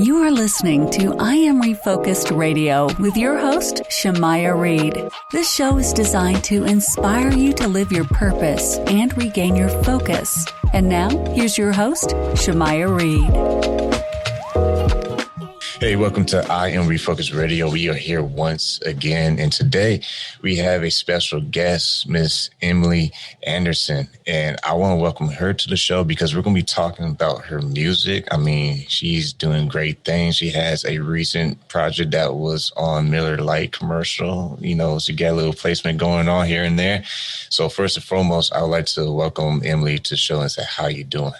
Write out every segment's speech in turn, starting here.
You are listening to I Am Refocused Radio with your host, Shamaya Reed. This show is designed to inspire you to live your purpose and regain your focus. And now, here's your host, Shamaya Reed. Hey, welcome to I Am Refocused Radio. We are here once again, and today we have a special guest, Miss Emily Anderson, and I want to welcome her to the show because we're going to be talking about her music. I mean, she's doing great things. She has a recent project that was on Miller Lite commercial. You know, she got a little placement going on here and there. So first and foremost, I would like to welcome Emily to the show and say, how you doing?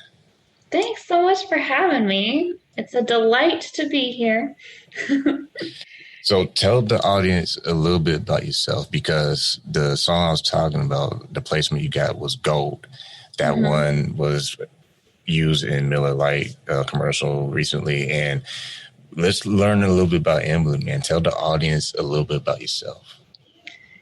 Thanks so much for having me. It's a delight to be here. So tell the audience a little bit about yourself, because the song I was talking about, the placement you got was Gold. That one was used in Miller Lite commercial recently. And let's learn a little bit about Emily, man. Tell the audience a little bit about yourself.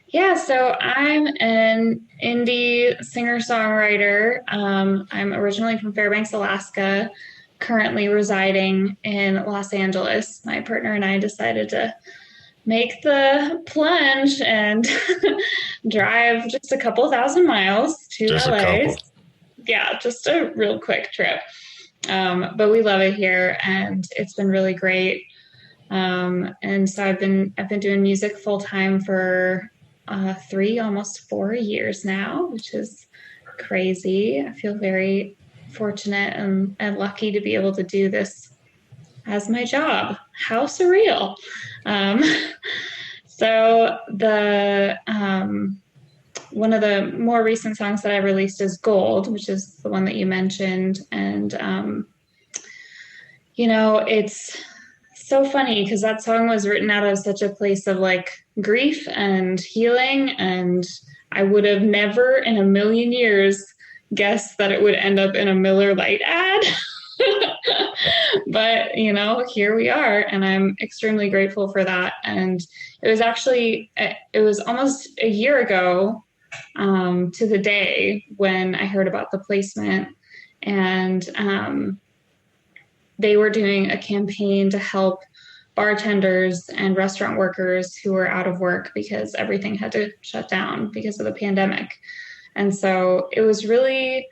Yeah, so I'm an indie singer-songwriter. I'm originally from Fairbanks, Alaska, currently residing in Los Angeles. My partner and I decided to make the plunge and drive just a couple thousand miles to just LA. Yeah, just a real quick trip. But we love it here, and it's been really great. And so I've been doing music full time for 3, almost 4 years now, which is crazy. I feel very fortunate and lucky to be able to do this as my job. How surreal. So the one of the more recent songs that I released is Gold, which is the one that you mentioned. And, you know, it's so funny because that song was written out of such a place of like grief and healing. And I would have never in a million years guessed that it would end up in a Miller Lite ad. But, you know, here we are, and I'm extremely grateful for that. And it was almost a year ago to the day when I heard about the placement, and they were doing a campaign to help bartenders and restaurant workers who were out of work because everything had to shut down because of the pandemic. And so it was really,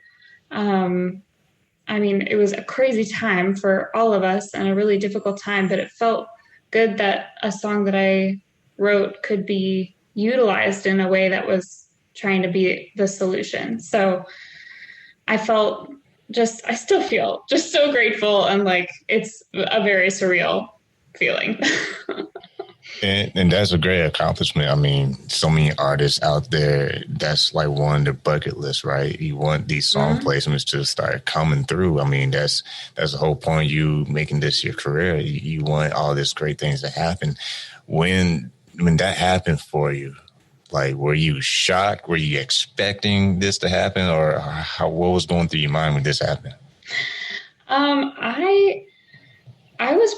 it was a crazy time for all of us and a really difficult time, but it felt good that a song that I wrote could be utilized in a way that was trying to be the solution. So I still feel just so grateful, and like it's a very surreal feeling. And that's a great accomplishment. I mean, so many artists out there, that's like one of their bucket lists, right? You want these song placements to start coming through. I mean, that's the whole point, you making this your career. You want all these great things to happen. When that happened for you, like, were you shocked? Were you expecting this to happen? Or what was going through your mind when this happened? I was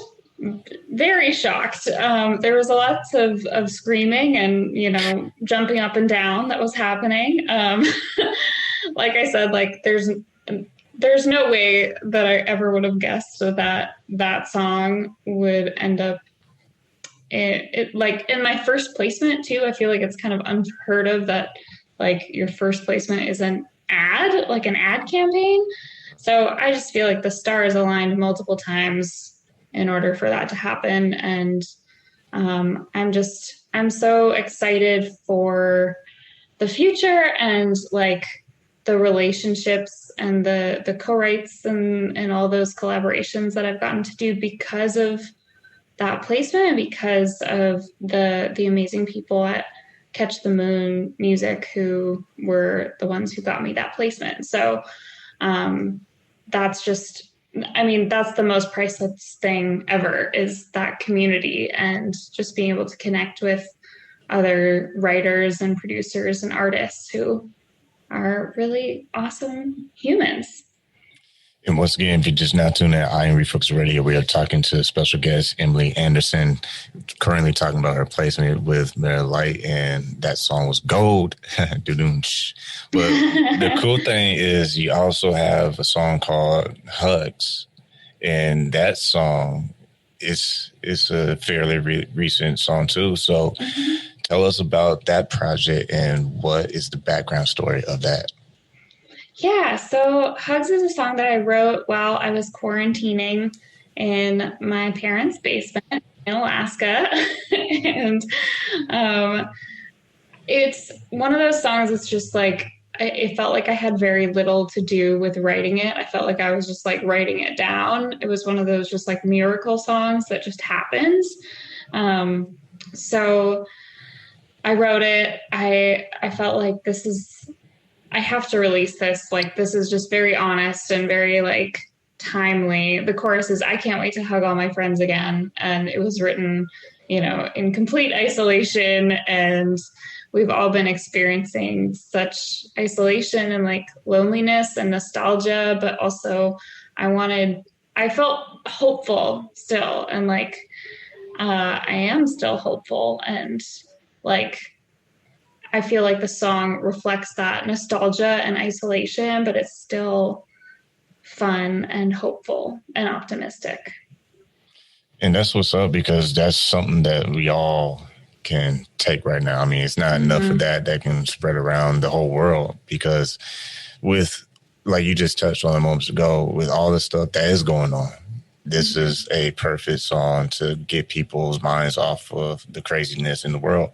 very shocked. There was lots of screaming and, you know, jumping up and down that was happening. Like I said, like there's no way that I ever would have guessed that song would end up it like in my first placement too. I feel like it's kind of unheard of that like your first placement is an ad, like an ad campaign. So I just feel like the stars aligned multiple times in order for that to happen. And I'm so excited for the future and like the relationships and the co-writes and all those collaborations that I've gotten to do because of that placement and because of the amazing people at Catch the Moon Music who were the ones who got me that placement. So that's the most priceless thing ever, is that community and just being able to connect with other writers and producers and artists who are really awesome humans. And once again, if you're just now tuning in, I Am Refocused Radio, we are talking to special guest Emily Anderson, currently talking about her placement with Miller Lite, and that song was Gold. But the cool thing is you also have a song called Hugs, and that song it's a fairly recent song too. So tell us about that project and what is the background story of that? Yeah, so Hugs is a song that I wrote while I was quarantining in my parents' basement in Alaska. And it's one of those songs that's just like, it felt like I had very little to do with writing it. I felt like I was just like writing it down. It was one of those just like miracle songs that just happens. So I wrote it. I felt like I have to release this. Like, this is just very honest and very like timely. The chorus is, I can't wait to hug all my friends again. And it was written, in complete isolation, and we've all been experiencing such isolation and like loneliness and nostalgia, but also I felt hopeful still. And like, I am still hopeful. And like, I feel like the song reflects that nostalgia and isolation, but it's still fun and hopeful and optimistic. And that's what's up, because that's something that we all can take right now. I mean, it's not enough of that can spread around the whole world, because with, like you just touched on moments ago, with all the stuff that is going on, this is a perfect song to get people's minds off of the craziness in the world.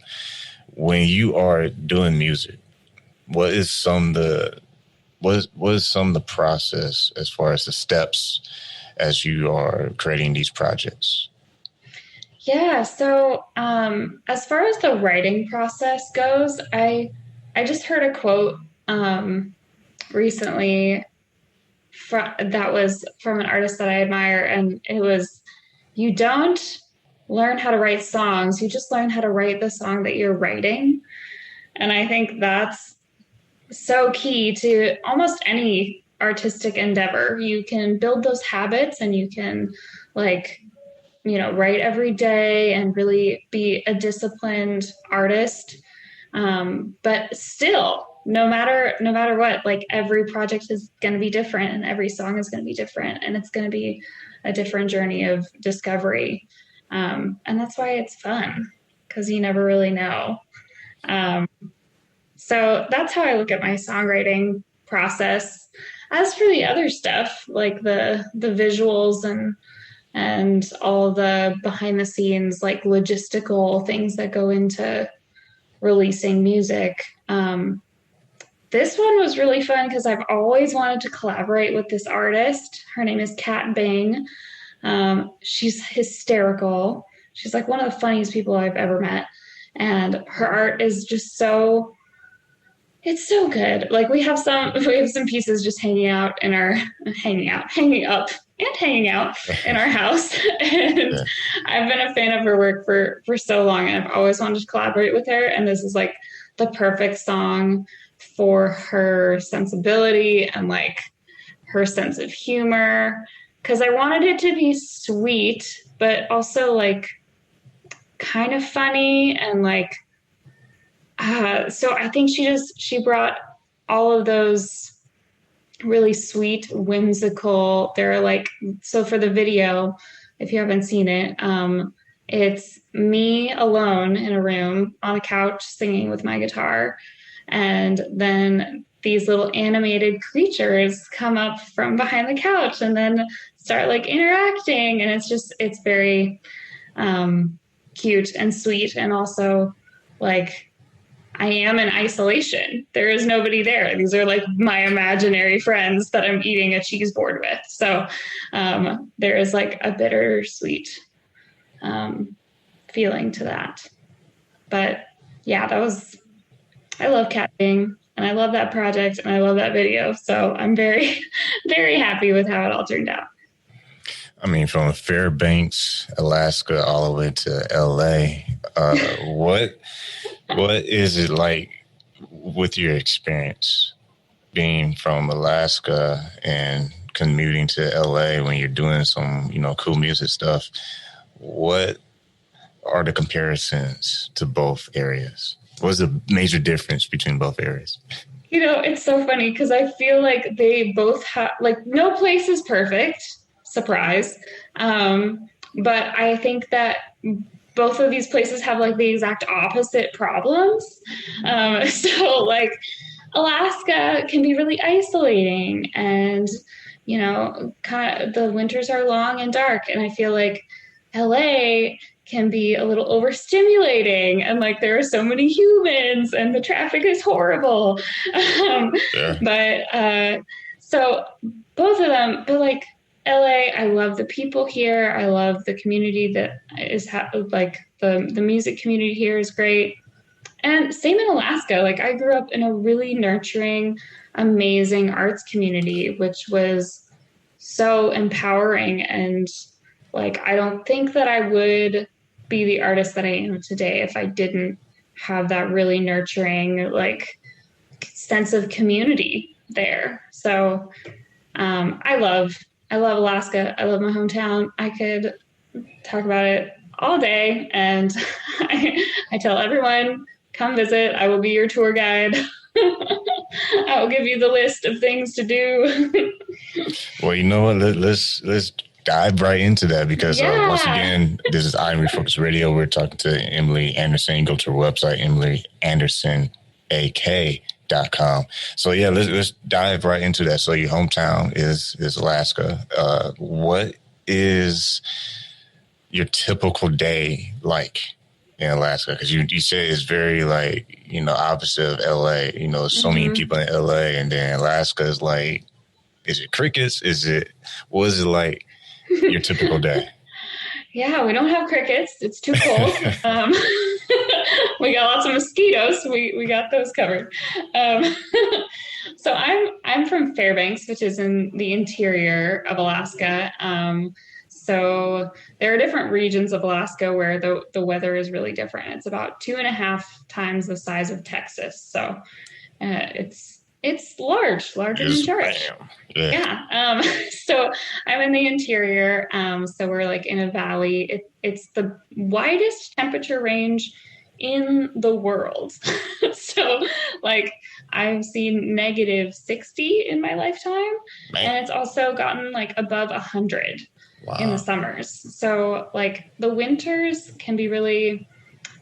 When you are doing music, what is some of the process as far as the steps as you are creating these projects? Yeah. So as far as the writing process goes, I just heard a quote recently that was from an artist that I admire. And it was, you don't learn how to write songs, you just learn how to write the song that you're writing. And I think that's so key to almost any artistic endeavor. You can build those habits and you can write every day and really be a disciplined artist. But still, no matter what, like every project is going to be different and every song is going to be different, and it's going to be a different journey of discovery. And that's why it's fun, because you never really know. So that's how I look at my songwriting process. As for the other stuff, like the visuals and all the behind the scenes, like logistical things that go into releasing music, this one was really fun because I've always wanted to collaborate with this artist. Her name is Kat Bang. She's hysterical. She's like one of the funniest people I've ever met. And her art is just it's so good. Like we have some pieces just hanging up in our house. And I've been a fan of her work for so long, and I've always wanted to collaborate with her. And this is like the perfect song for her sensibility and like her sense of humor. Because I wanted it to be sweet, but also like kind of funny and like, so I think she brought all of those really sweet, whimsical. They're like, so for the video, if you haven't seen it, it's me alone in a room on a couch singing with my guitar. And then these little animated creatures come up from behind the couch and then start like interacting. And it's very cute and sweet. And also like, I am in isolation. There is nobody there. These are like my imaginary friends that I'm eating a cheese board with. So there is like a bittersweet feeling to that. But yeah, I love Kat Bing, and I love that project, and I love that video. So I'm very, very happy with how it all turned out. I mean, from Fairbanks, Alaska, all the way to LA, what is it like with your experience being from Alaska and commuting to LA when you're doing some, cool music stuff? What are the comparisons to both areas? What's the major difference between both areas? It's so funny because I feel like they both have, like, no place is perfect. Surprise. But I think that both of these places have like the exact opposite problems. So like Alaska can be really isolating, and kind of the winters are long and dark, and I feel like LA can be a little overstimulating, and like there are so many humans and the traffic is horrible. Yeah. But so both of them, but like LA, I love the people here. I love the community that is like the music community here is great. And same in Alaska. Like I grew up in a really nurturing, amazing arts community, which was so empowering. And like, I don't think that I would be the artist that I am today if I didn't have that really nurturing, like, sense of community there. So I love Alaska. I love my hometown. I could talk about it all day, and I tell everyone, come visit. I will be your tour guide. I will give you the list of things to do. Well, you know what? Let's dive right into that, because once again, this is I Am Refocused Radio. We're talking to Emily Anderson. Go to her website, EmilyAndersonAK.com. So yeah, let's dive right into that. So your hometown is Alaska. What is your typical day like in Alaska? Because you said it's very like, opposite of LA. So many people in LA, and then Alaska is like, is it crickets? What is it like your typical day? Yeah, we don't have crickets. It's too cold. We got lots of mosquitoes. We got those covered. So I'm from Fairbanks, which is in the interior of Alaska. So there are different regions of Alaska where the weather is really different. It's about 2.5 times the size of Texas. So it's larger than Georgia. Yeah. So I'm in the interior. So we're like in a valley. It's the widest temperature range in the world. So like I've seen -60 in my lifetime. Man. And it's also gotten like above 100 in the summers. So like the winters can be really,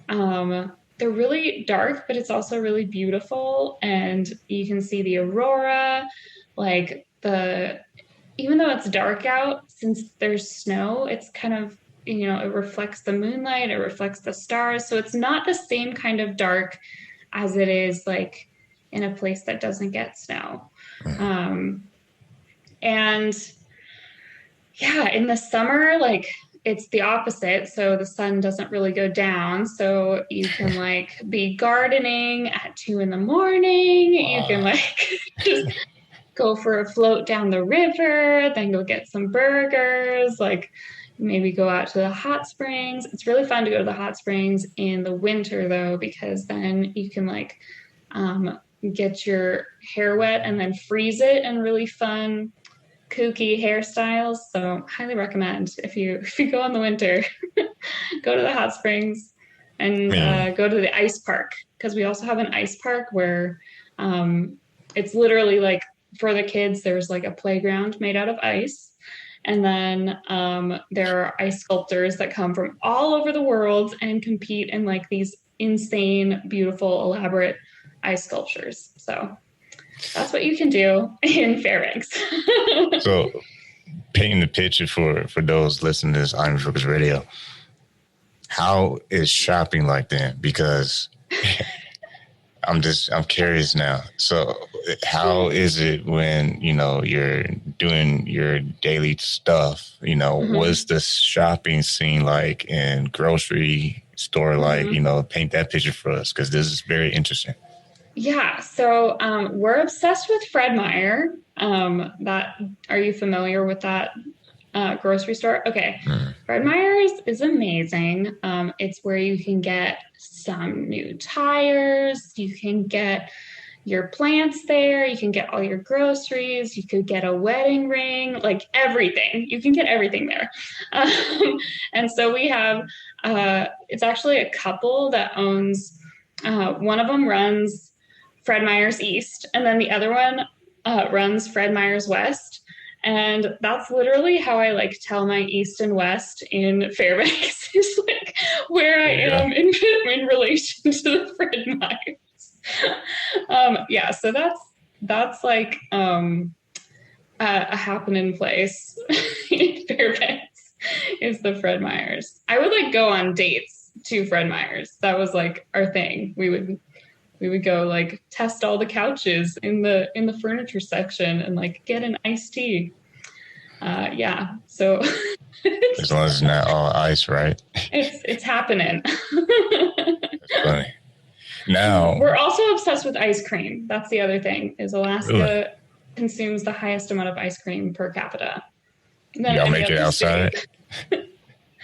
they're really dark, but it's also really beautiful. And you can see the aurora, like even though it's dark out, since there's snow, it's kind of, it reflects the moonlight, it reflects the stars. So it's not the same kind of dark as it is like in a place that doesn't get snow. And yeah, in the summer, like it's the opposite. So the sun doesn't really go down. So you can like be gardening at 2 a.m. You can like just go for a float down the river, then go get some burgers, like maybe go out to the hot springs. It's really fun to go to the hot springs in the winter though, because then you can like get your hair wet and then freeze it in really fun, kooky hairstyles. So highly recommend if you go in the winter, go to the hot springs and go to the ice park, because we also have an ice park where it's literally like for the kids, there's like a playground made out of ice. And then there are ice sculptors that come from all over the world and compete in like these insane, beautiful, elaborate ice sculptures. So that's what you can do in Fairbanks. So painting the picture for those listening to this I Am Refocused Radio, how is shopping like then? Because I'm curious now. So how is it when, you're doing your daily stuff, what's the shopping scene like in grocery store like, paint that picture for us, because this is very interesting. Yeah. So we're obsessed with Fred Meyer. Are you familiar with that grocery store? Okay. Fred Meyer's is amazing. It's where you can get some new tires. You can get your plants there. You can get all your groceries. You could get a wedding ring, like everything. You can get everything there. And so we have, it's actually a couple that owns, one of them runs Fred Meyer's East, and then the other one runs Fred Meyer's West. And that's literally how I like tell my east and west in Fairbanks is like where I am in relation to the Fred Meyers. Yeah, so that's like a happening place in Fairbanks is the Fred Meyers. I would like go on dates to Fred Meyers. That was like our thing. We would go like test all the couches in the furniture section and like get an iced tea. Yeah. So as long as it's not all ice, right? It's happening. That's funny. Now we're also obsessed with ice cream. That's the other thing is Alaska really? Consumes the highest amount of ice cream per capita. Do y'all make it outside? Do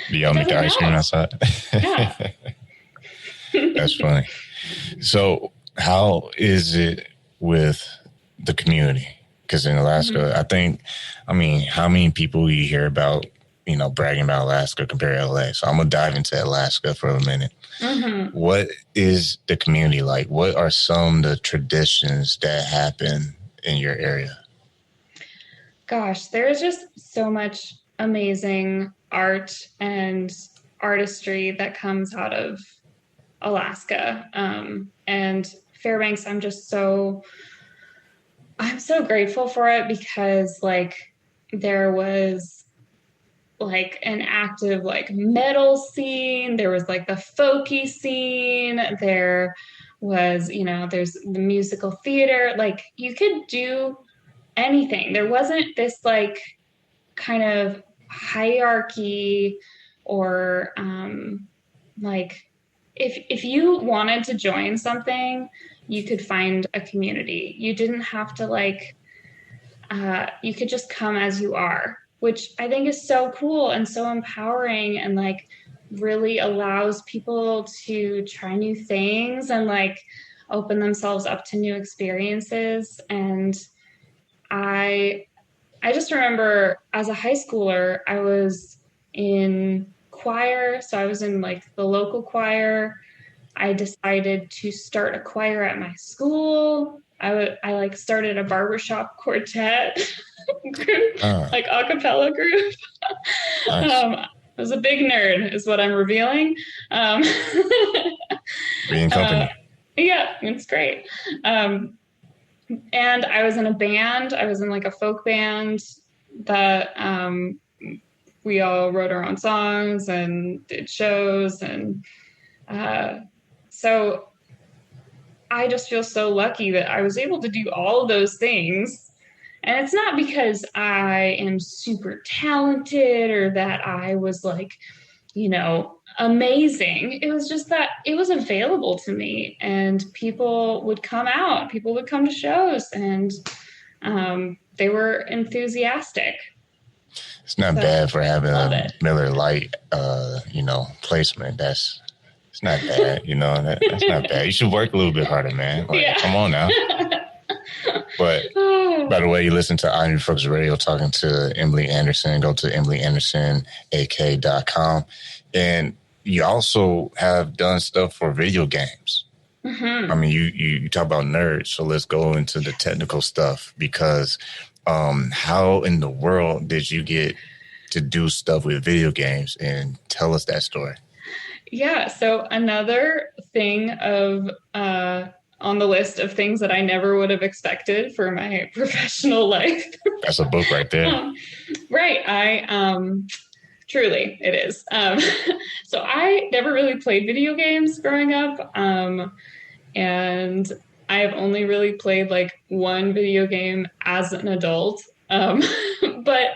y'all make the ice cream outside? Yeah. That's funny. So how is it with the community? Because in Alaska, I mean, how many people you hear about, you know, bragging about Alaska compared to LA? So I'm going to dive into Alaska for a minute. Mm-hmm. What is the community like? What are some of the traditions that happen in your area? Gosh, there's just so much amazing art and artistry that comes out of Alaska. And Fairbanks, I'm so grateful for it because like there was like an active like metal scene. There was like the folky scene. There was, you know, there's the musical theater. Like you could do anything. There wasn't this like kind of hierarchy or like if you wanted to join something, you could find a community. You didn't have to like, you could just come as you are, which I think is so cool and so empowering and like really allows people to try new things and like open themselves up to new experiences. And I just remember as a high schooler, I was in choir. So I was in like the local choir. I decided to start a choir at my school. I like started a barbershop quartet group, like a cappella group. Nice. I was a big nerd is what I'm revealing. Being company. Yeah, it's great. And I was in a band. I was in like a folk band that we all wrote our own songs and did shows. And so I just feel so lucky that I was able to do all of those things. And it's not because I am super talented or that I was like, you know, amazing. It was just that it was available to me and people would come out, people would come to shows and they were enthusiastic. It's not bad for having a Miller Lite, you know, placement. It's not bad, you know, that's not bad. You should work a little bit harder, man. Like, yeah. Come on now. But by the way, you listen to I Am Refocused Radio talking to Emily Anderson. Go to EmilyAndersonAK.com. And you also have done stuff for video games. Mm-hmm. I mean, you talk about nerds, so let's go into the technical stuff because how in the world did you get to do stuff with video games? And tell us that story. Yeah, so another thing of on the list of things that I never would have expected for my professional life. That's a book right there. Right. Truly, it is. So I never really played video games growing up. And I have only really played like one video game as an adult. But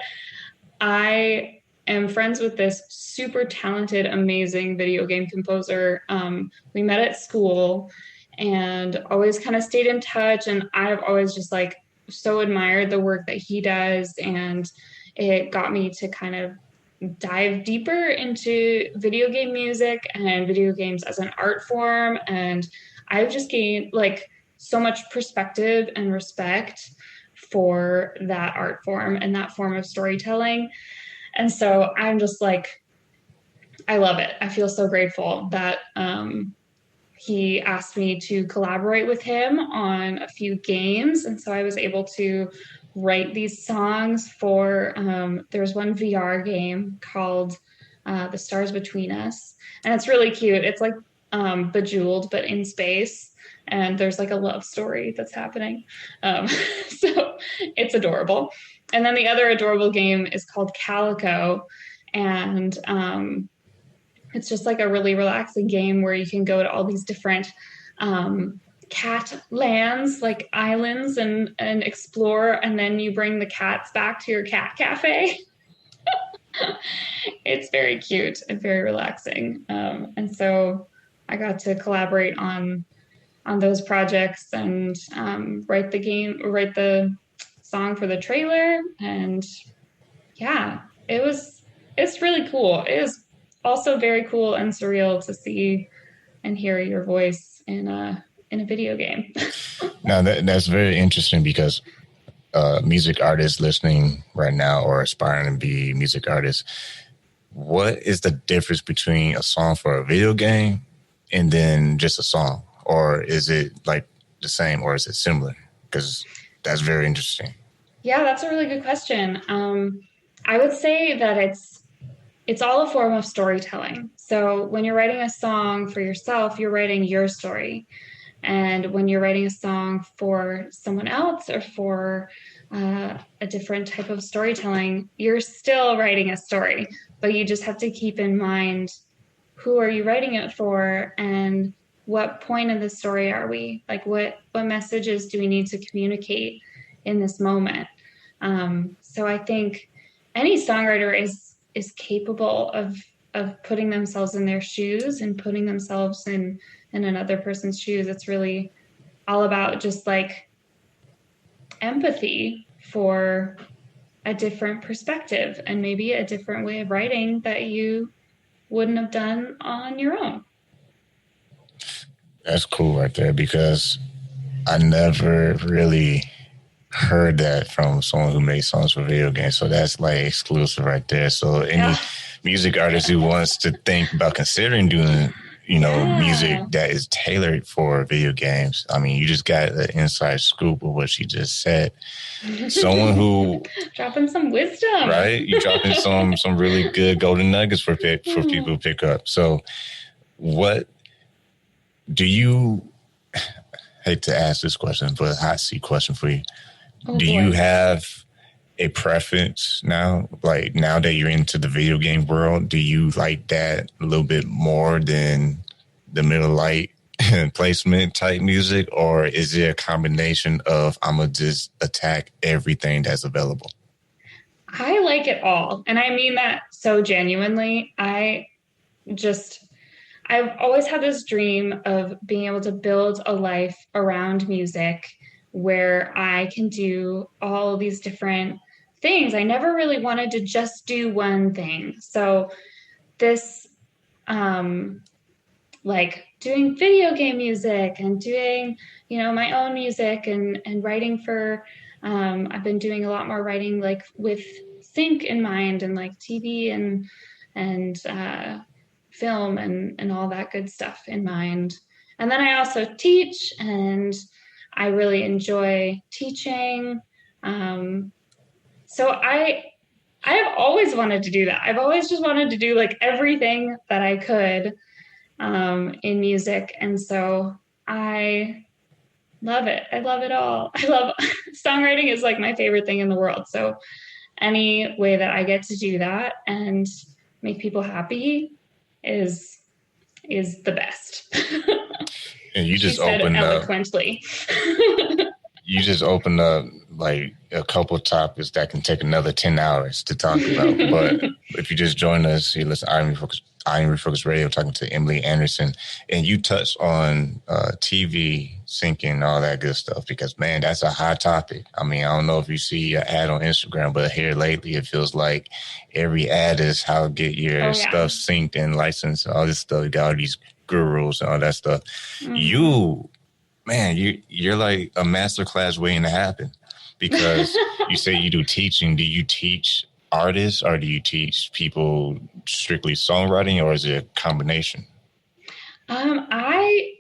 I am friends with this super talented, amazing video game composer. We met at school and always kind of stayed in touch. And I've always just like so admired the work that he does. And it got me to kind of dive deeper into video game music and video games as an art form. And I've just gained like so much perspective and respect for that art form and that form of storytelling. And so I'm just like, I love it. I feel so grateful that he asked me to collaborate with him on a few games. And so I was able to write these songs for, there's one VR game called The Stars Between Us. And it's really cute. It's like Bejeweled, but in space. And there's like a love story that's happening. So it's adorable. And then the other adorable game is called Calico. And it's just like a really relaxing game where you can go to all these different cat lands, like islands, and explore. And then you bring the cats back to your cat cafe. It's very cute and very relaxing. And so I got to collaborate on those projects and write the song for the trailer. And yeah, it's really cool. It is also very cool and surreal to see and hear your voice in a video game. Now that's very interesting because music artists listening right now or aspiring to be music artists, what is the difference between a song for a video game and then just a song? Or is it like the same, or is it similar? Because that's very interesting. Yeah, that's a really good question. I would say that it's all a form of storytelling. So when you're writing a song for yourself, you're writing your story. And when you're writing a song for someone else or for a different type of storytelling, you're still writing a story, but you just have to keep in mind, who are you writing it for, and what point of the story are we? Like, what messages do we need to communicate in this moment? So I think any songwriter is capable of putting themselves in their shoes and putting themselves in another person's shoes. It's really all about just like empathy for a different perspective and maybe a different way of writing that you wouldn't have done on your own. That's cool right there, because I never really heard that from someone who made songs for video games. So that's like exclusive right there. So any music artist who wants to think about considering doing, music that is tailored for video games, I mean, you just got an inside scoop of what she just said. Someone who dropping some wisdom, right? You dropping some really good golden nuggets for people to pick up. So what do you, hate to ask this question, but a hot seat question for you. You have a preference now? Like, now that you're into the video game world, do you like that a little bit more than the middle light placement type music? Or is it a combination of, I'm going to just attack everything that's available? I like it all. And I mean that so genuinely. I've always had this dream of being able to build a life around music where I can do all of these different things. I never really wanted to just do one thing. So this, like doing video game music and doing, my own music and writing for, I've been doing a lot more writing like with sync in mind and like TV and film and all that good stuff in mind. And then I also teach, and I really enjoy teaching. So I have always wanted to do that. I've always just wanted to do like everything that I could in music. And so I love it. I love it all. Songwriting is like my favorite thing in the world. So any way that I get to do that and make people happy is the best. And you just opened eloquently. You just opened up like a couple topics that can take another 10 hours to talk about. But if you just join us, you listen to I Am Refocused Radio, talking to Emily Anderson, and you touched on TV syncing and all that good stuff, because, man, that's a hot topic. I mean, I don't know if you see an ad on Instagram, but here lately it feels like every ad is how to get your stuff synced and licensed and all this stuff. You got all these gurus and all that stuff. Mm-hmm. You're like a masterclass waiting to happen, because you say you do teaching. Do you teach artists, or do you teach people strictly songwriting, or is it a combination? I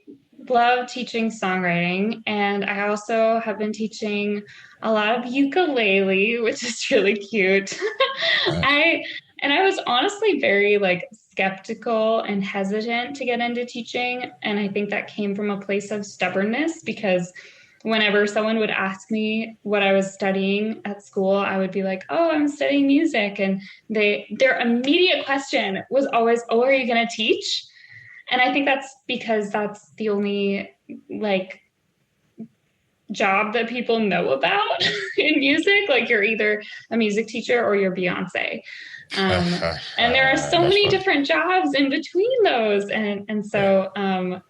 love teaching songwriting, and I also have been teaching a lot of ukulele, which is really cute. Nice. I was honestly very like skeptical and hesitant to get into teaching, and I think that came from a place of stubbornness because whenever someone would ask me what I was studying at school, I would be like, "Oh, I'm studying music," and their immediate question was always, "Oh, are you going to teach?" And I think that's because that's the only like job that people know about in music. Like you're either a music teacher or you're Beyonce. And there are so many different jobs in between those. And so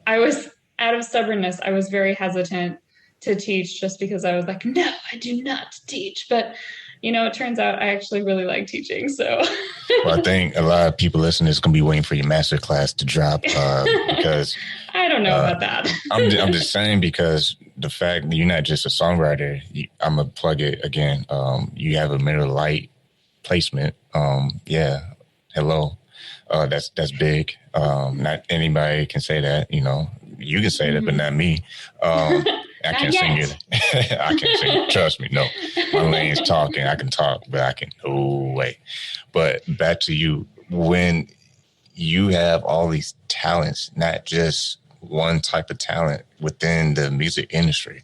I was, out of stubbornness, I was very hesitant to teach just because I was like, no, I do not teach. But, it turns out I actually really like teaching. So Well, I think a lot of people listening is going to be waiting for your master class to drop because I don't know about that. I'm just saying, because the fact that you're not just a songwriter, I'm going to plug it again. You have a Miller Lite placement. Yeah. Hello. That's big. Not anybody can say that, you can say that, but not me. I can't sing it. I can't sing it. Trust me. No, my lane's talking. I can talk, but I can. Oh, wait. But back to you. When you have all these talents, not just one type of talent within the music industry,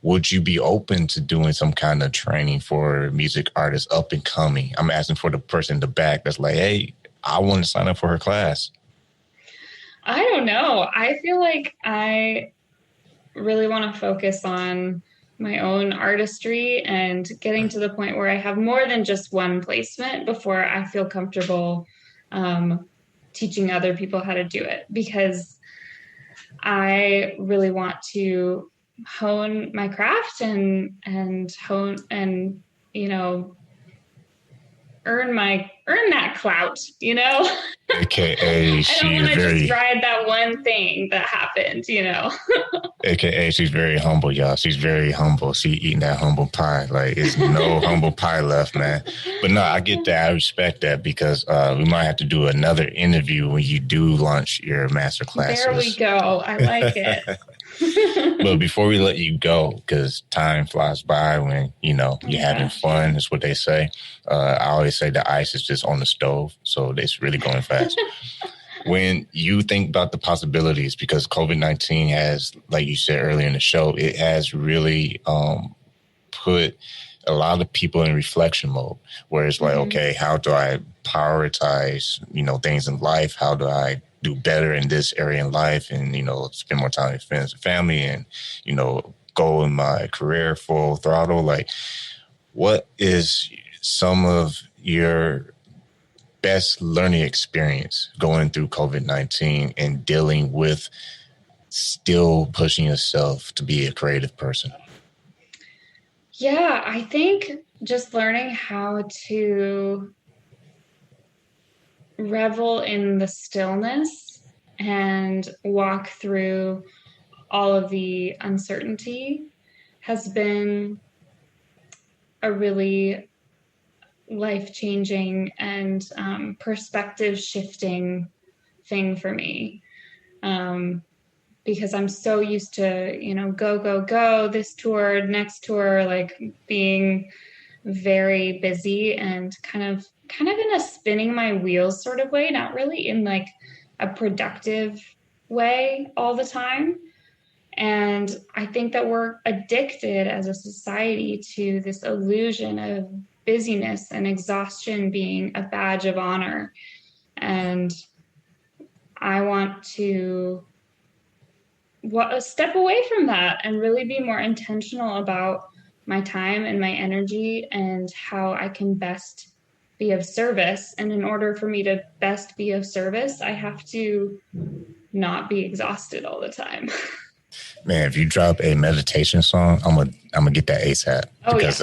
would you be open to doing some kind of training for music artists up and coming? I'm asking for the person in the back that's like, hey, I want to sign up for her class. I don't know. I feel like I really want to focus on my own artistry and getting to the point where I have more than just one placement before I feel comfortable teaching other people how to do it, because I really want to hone my craft and hone and, earn that clout, AKA, I don't want to just ride that one thing that happened, AKA, she's very humble, y'all. She's very humble. She eating that humble pie. Like, it's no humble pie left, man. But no, I get that. I respect that, because we might have to do another interview when you do launch your master classes. There we go. I like it. But before we let you go, because time flies by when, you're having fun, is what they say. I always say the ice is just on the stove, so it's really going fast. When you think about the possibilities, because COVID-19 has, like you said earlier in the show, it has really put a lot of people in reflection mode, where it's like, okay, how do I prioritize, things in life? How do I do better in this area in life, and, spend more time with friends and family, and, go in my career full throttle? Like, what is some of your best learning experience going through COVID-19 and dealing with still pushing yourself to be a creative person? Yeah, I think just learning how to revel in the stillness and walk through all of the uncertainty has been a really life-changing and perspective-shifting thing for me, because I'm so used to, go, this tour, next tour, like being very busy and kind of in a spinning my wheels sort of way, not really in like a productive way all the time. And I think that we're addicted as a society to this illusion of busyness and exhaustion being a badge of honor. And I want to step away from that and really be more intentional about my time and my energy and how I can best be of service. And in order for me to best be of service, I have to not be exhausted all the time. Man, if you drop a meditation song, I'm gonna get that ASAP, because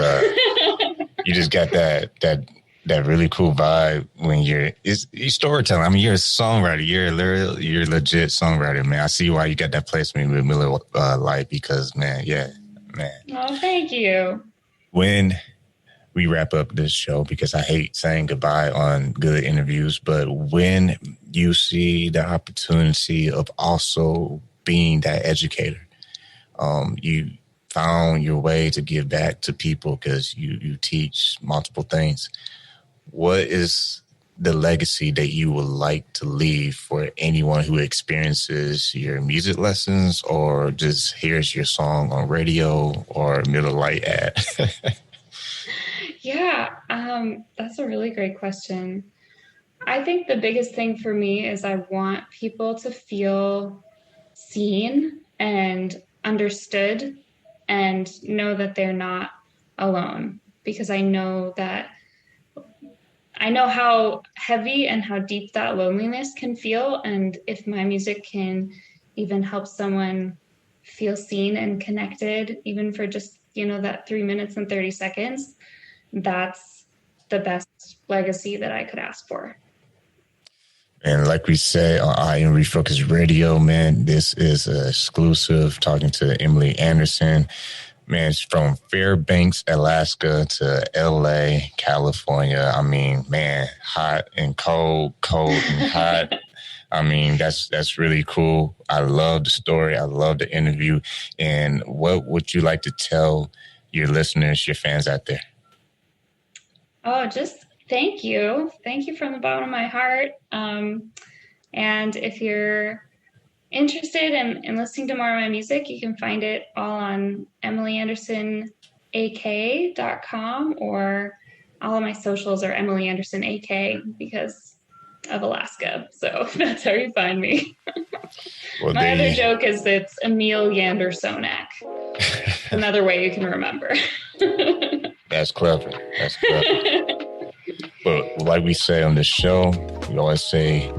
you just got that really cool vibe when you're storytelling. I mean, you're a songwriter. You're a legit songwriter, man. I see why you got that placement with Miller Lite, because man. Oh, thank you. When we wrap up this show, because I hate saying goodbye on good interviews, but when you see the opportunity of also being that educator. You found your way to give back to people because you teach multiple things. What is the legacy that you would like to leave for anyone who experiences your music lessons or just hears your song on radio or middle light ad? Yeah, that's a really great question. I think the biggest thing for me is I want people to feel seen and understood and know that they're not alone, because I know how heavy and how deep that loneliness can feel. And if my music can even help someone feel seen and connected, even for just, that 3 minutes and 30 seconds, that's the best legacy that I could ask for. And like we say on I Am Refocused Radio, man, this is exclusive talking to Emily Anderson. Man, it's from Fairbanks, Alaska to LA, California. I mean, man, hot and cold, cold and hot. I mean, that's really cool. I love the story. I love the interview. And what would you like to tell your listeners, your fans out there? Oh, just thank you. Thank you from the bottom of my heart. And if you're interested in listening to more of my music, you can find it all on EmilyAndersonAK.com, or all of my socials are Emily Anderson AK because of Alaska. So that's how you find me. Well, my other joke is it's Emil Yandersonak. Another way you can remember. That's clever. That's clever. But like we say on the show, we always say,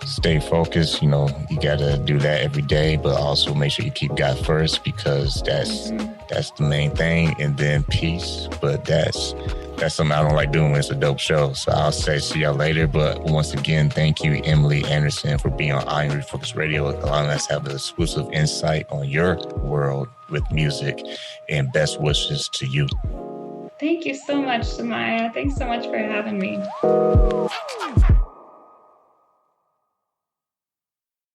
stay focused. You got to do that every day, but also make sure you keep God first, because that's the main thing. And then peace. But that's something I don't like doing when it's a dope show. So I'll say see y'all later. But once again, thank you, Emily Anderson, for being on I Am Refocused Radio, allowing us to have an exclusive insight on your world with music, and best wishes to you. Thank you so much, Samaya. Thanks so much for having me.